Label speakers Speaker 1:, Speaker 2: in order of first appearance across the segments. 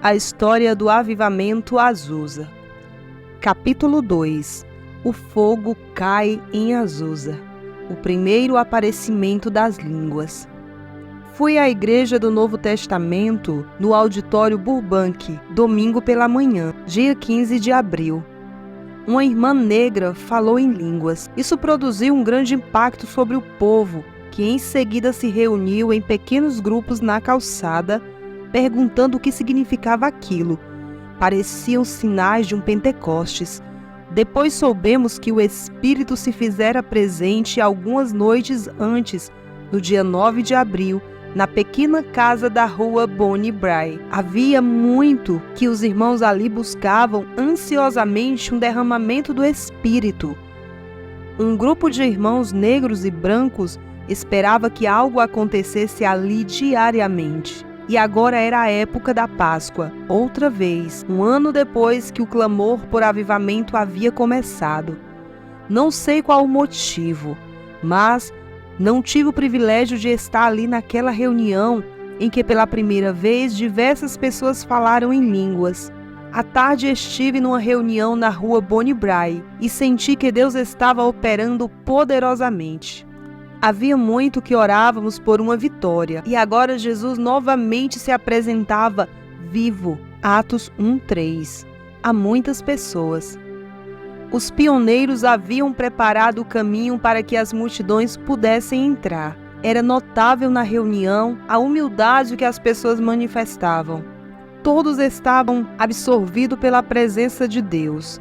Speaker 1: A história do avivamento Azusa. Capítulo 2. O fogo cai em Azusa. O primeiro aparecimento das línguas. Fui à Igreja do Novo Testamento no Auditório Burbank, domingo pela manhã, dia 15 de abril. Uma irmã negra falou em línguas. Isso produziu um grande impacto sobre o povo, que em seguida se reuniu em pequenos grupos na calçada, perguntando o que significava aquilo. Pareciam sinais de um Pentecostes. Depois soubemos que o Espírito se fizera presente algumas noites antes, no dia 9 de abril, na pequena casa da rua Bonnie Bray. Havia muito que os irmãos ali buscavam ansiosamente um derramamento do Espírito. Um grupo de irmãos negros e brancos esperava que algo acontecesse ali diariamente. E agora era a época da Páscoa, outra vez, um ano depois que o clamor por avivamento havia começado. Não sei qual o motivo, mas não tive o privilégio de estar ali naquela reunião em que pela primeira vez diversas pessoas falaram em línguas. À tarde estive numa reunião na rua Bonnie Bray e senti que Deus estava operando poderosamente. Havia muito que orávamos por uma vitória, e agora Jesus novamente se apresentava vivo. Atos 1:3. A muitas pessoas. Os pioneiros haviam preparado o caminho para que as multidões pudessem entrar. Era notável na reunião a humildade que as pessoas manifestavam. Todos estavam absorvidos pela presença de Deus.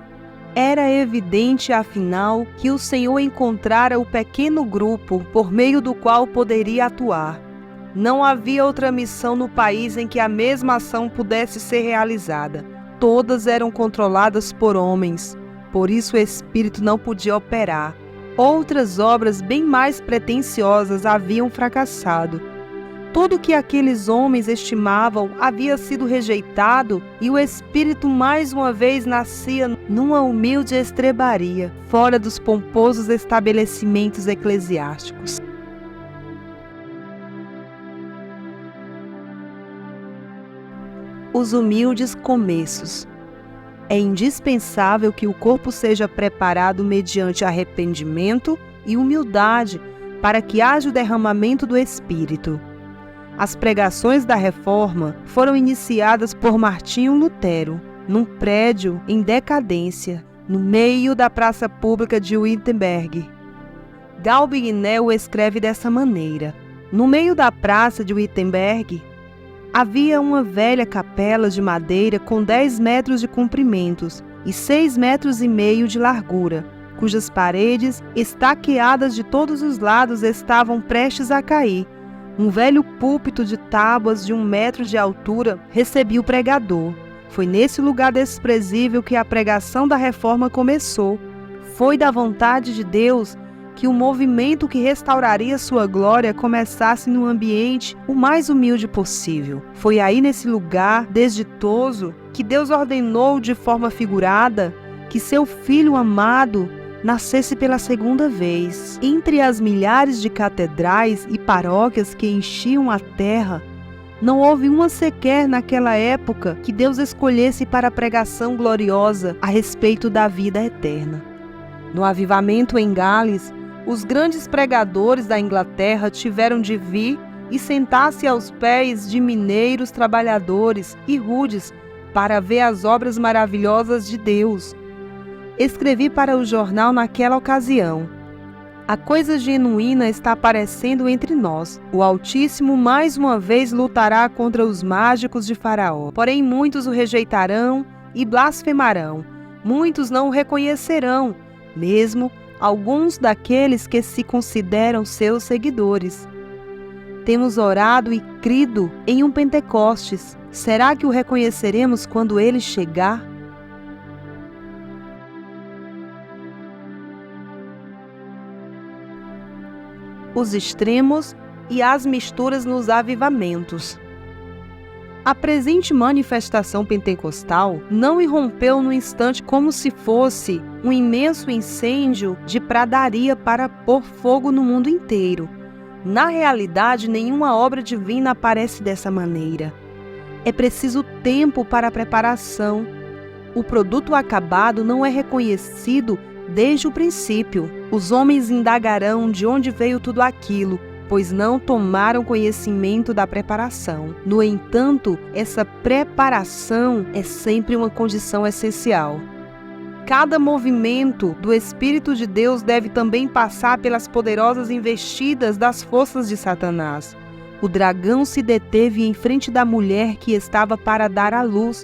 Speaker 1: Era evidente, afinal, que o Senhor encontrara o pequeno grupo por meio do qual poderia atuar. Não havia outra missão no país em que a mesma ação pudesse ser realizada. Todas eram controladas por homens, por isso o Espírito não podia operar. Outras obras bem mais pretensiosas haviam fracassado. Tudo que aqueles homens estimavam havia sido rejeitado e o Espírito mais uma vez nascia numa humilde estrebaria, fora dos pomposos estabelecimentos eclesiásticos. Os humildes começos. É indispensável que o corpo seja preparado mediante arrependimento e humildade para que haja o derramamento do Espírito. As pregações da Reforma foram iniciadas por Martinho Lutero, num prédio em decadência, no meio da praça pública de Wittenberg. Galbinel escreve dessa maneira: no meio da praça de Wittenberg, havia uma velha capela de madeira com 10 metros de comprimentos e 6,5 metros de largura, cujas paredes, estaqueadas de todos os lados, estavam prestes a cair. Um velho púlpito de tábuas de 1 metro de altura recebia o pregador. Foi nesse lugar desprezível que a pregação da Reforma começou. Foi da vontade de Deus que o movimento que restauraria sua glória começasse num ambiente o mais humilde possível. Foi aí nesse lugar desditoso que Deus ordenou de forma figurada que seu Filho amado nascesse pela segunda vez. Entre as milhares de catedrais e paróquias que enchiam a terra, não houve uma sequer naquela época que Deus escolhesse para a pregação gloriosa a respeito da vida eterna. No avivamento em Gales, os grandes pregadores da Inglaterra tiveram de vir e sentar-se aos pés de mineiros, trabalhadores e rudes para ver as obras maravilhosas de Deus. Escrevi para o jornal naquela ocasião: a coisa genuína está aparecendo entre nós. O Altíssimo mais uma vez lutará contra os mágicos de Faraó. Porém muitos o rejeitarão e blasfemarão. Muitos não o reconhecerão, mesmo alguns daqueles que se consideram seus seguidores. Temos orado e crido em um Pentecostes. Será que o reconheceremos quando ele chegar? Os extremos e as misturas nos avivamentos. A presente manifestação pentecostal não irrompeu no instante como se fosse um imenso incêndio de pradaria para pôr fogo no mundo inteiro. Na realidade, nenhuma obra divina aparece dessa maneira. É preciso tempo para a preparação. O produto acabado não é reconhecido desde o princípio. Os homens indagarão de onde veio tudo aquilo, pois não tomaram conhecimento da preparação. No entanto, essa preparação é sempre uma condição essencial. Cada movimento do Espírito de Deus deve também passar pelas poderosas investidas das forças de Satanás. O dragão se deteve em frente da mulher que estava para dar à luz,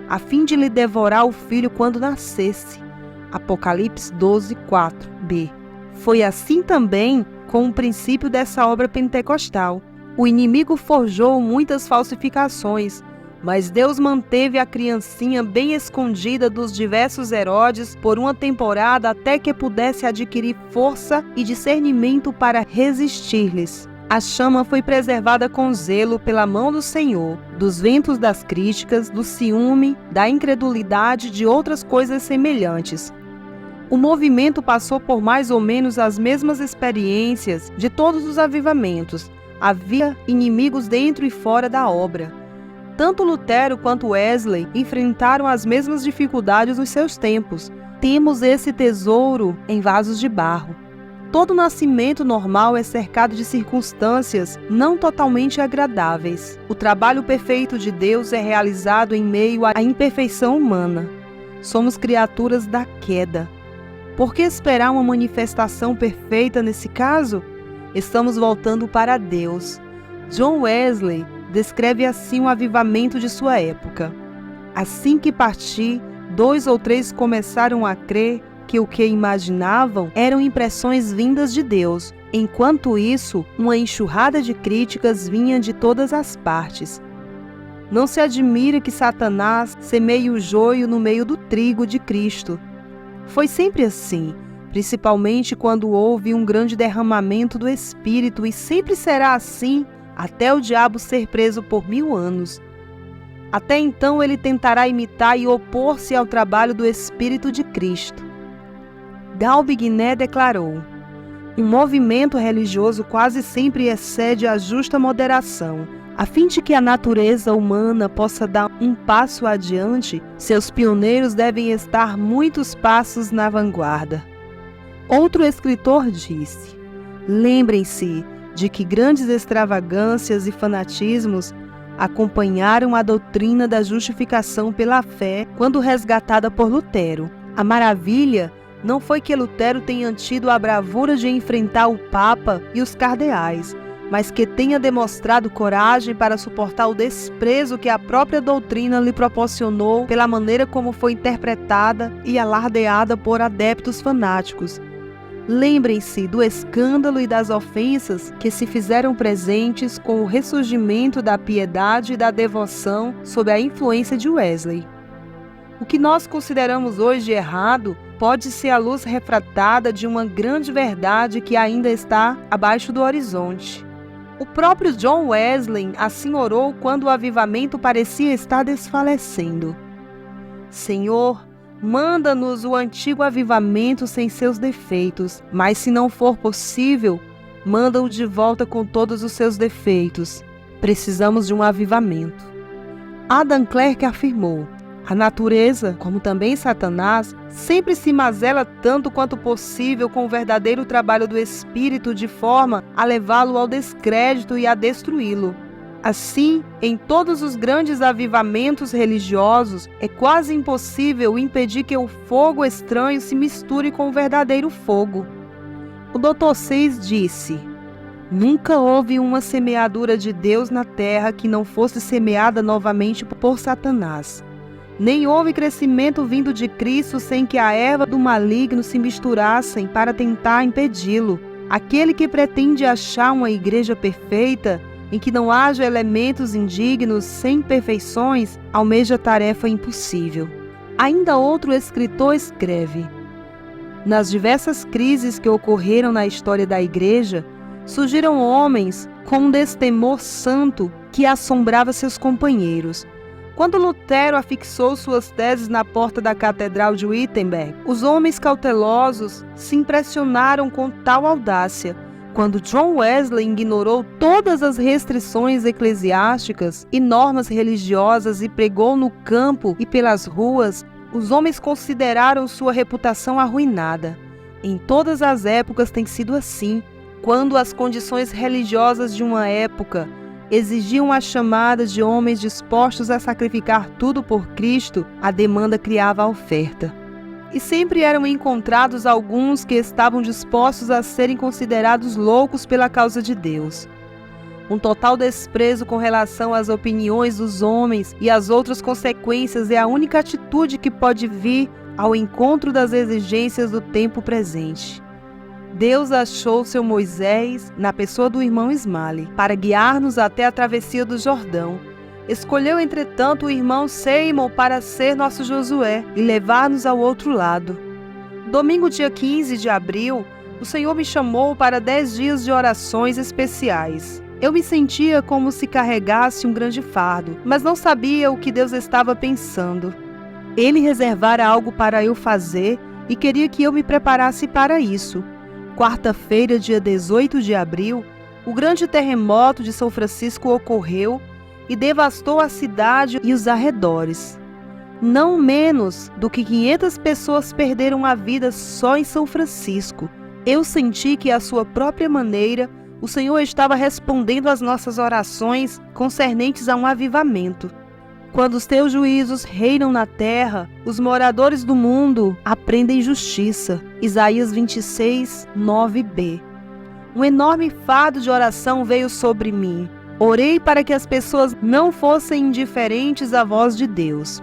Speaker 1: a fim de lhe devorar o filho quando nascesse. Apocalipse 12:4b. Foi assim também com o princípio dessa obra pentecostal. O inimigo forjou muitas falsificações, mas Deus manteve a criancinha bem escondida dos diversos Herodes por uma temporada até que pudesse adquirir força e discernimento para resistir-lhes. A chama foi preservada com zelo pela mão do Senhor, dos ventos das críticas, do ciúme, da incredulidade e de outras coisas semelhantes. O movimento passou por mais ou menos as mesmas experiências de todos os avivamentos. Havia inimigos dentro e fora da obra. Tanto Lutero quanto Wesley enfrentaram as mesmas dificuldades nos seus tempos. Temos esse tesouro em vasos de barro. Todo nascimento normal é cercado de circunstâncias não totalmente agradáveis. O trabalho perfeito de Deus é realizado em meio à imperfeição humana. Somos criaturas da queda. Por que esperar uma manifestação perfeita nesse caso? Estamos voltando para Deus. John Wesley descreve assim o avivamento de sua época. Assim que parti, 2 ou 3 começaram a crer que o que imaginavam eram impressões vindas de Deus. Enquanto isso, uma enxurrada de críticas vinha de todas as partes. Não se admira que Satanás semeie o joio no meio do trigo de Cristo. Foi sempre assim, principalmente quando houve um grande derramamento do Espírito, e sempre será assim até o diabo ser preso por 1000 anos. Até então ele tentará imitar e opor-se ao trabalho do Espírito de Cristo. Galbigné declarou: um movimento religioso quase sempre excede a justa moderação. A fim de que a natureza humana possa dar um passo adiante, seus pioneiros devem estar muitos passos na vanguarda. Outro escritor disse: lembrem-se de que grandes extravagâncias e fanatismos acompanharam a doutrina da justificação pela fé quando resgatada por Lutero. A maravilha não foi que Lutero tenha tido a bravura de enfrentar o Papa e os cardeais, mas que tenha demonstrado coragem para suportar o desprezo que a própria doutrina lhe proporcionou pela maneira como foi interpretada e alardeada por adeptos fanáticos. Lembrem-se do escândalo e das ofensas que se fizeram presentes com o ressurgimento da piedade e da devoção sob a influência de Wesley. O que nós consideramos hoje errado pode ser a luz refratada de uma grande verdade que ainda está abaixo do horizonte. O próprio John Wesley assim orou quando o avivamento parecia estar desfalecendo. Senhor, manda-nos o antigo avivamento sem seus defeitos, mas se não for possível, manda-o de volta com todos os seus defeitos. Precisamos de um avivamento. Adam Clarke afirmou: a natureza, como também Satanás, sempre se mazela tanto quanto possível com o verdadeiro trabalho do Espírito, de forma a levá-lo ao descrédito e a destruí-lo. Assim, em todos os grandes avivamentos religiosos, é quase impossível impedir que o fogo estranho se misture com o verdadeiro fogo. O Dr. Seuss disse: nunca houve uma semeadura de Deus na terra que não fosse semeada novamente por Satanás. Nem houve crescimento vindo de Cristo sem que a erva do maligno se misturassem para tentar impedi-lo. Aquele que pretende achar uma igreja perfeita, em que não haja elementos indignos, sem imperfeições, almeja tarefa impossível. Ainda outro escritor escreve: nas diversas crises que ocorreram na história da igreja, surgiram homens com um destemor santo que assombrava seus companheiros. Quando Lutero afixou suas teses na porta da Catedral de Wittenberg, os homens cautelosos se impressionaram com tal audácia. Quando John Wesley ignorou todas as restrições eclesiásticas e normas religiosas e pregou no campo e pelas ruas, os homens consideraram sua reputação arruinada. Em todas as épocas tem sido assim. Quando as condições religiosas de uma época exigiam a chamada de homens dispostos a sacrificar tudo por Cristo, a demanda criava a oferta. E sempre eram encontrados alguns que estavam dispostos a serem considerados loucos pela causa de Deus. Um total desprezo com relação às opiniões dos homens e às outras consequências é a única atitude que pode vir ao encontro das exigências do tempo presente. Deus achou seu Moisés na pessoa do irmão Ismale para guiar-nos até a travessia do Jordão. Escolheu, entretanto, o irmão Seymour para ser nosso Josué e levar-nos ao outro lado. Domingo, dia 15 de abril, o Senhor me chamou para 10 dias de orações especiais. Eu me sentia como se carregasse um grande fardo, mas não sabia o que Deus estava pensando. Ele reservara algo para eu fazer e queria que eu me preparasse para isso. Quarta-feira, dia 18 de abril, o grande terremoto de São Francisco ocorreu e devastou a cidade e os arredores. Não menos do que 500 pessoas perderam a vida só em São Francisco. Eu senti que, à sua própria maneira, o Senhor estava respondendo às nossas orações concernentes a um avivamento. Quando os teus juízos reinam na terra, os moradores do mundo aprendem justiça. Isaías 26, 9b. Um enorme fardo de oração veio sobre mim. Orei para que as pessoas não fossem indiferentes à voz de Deus.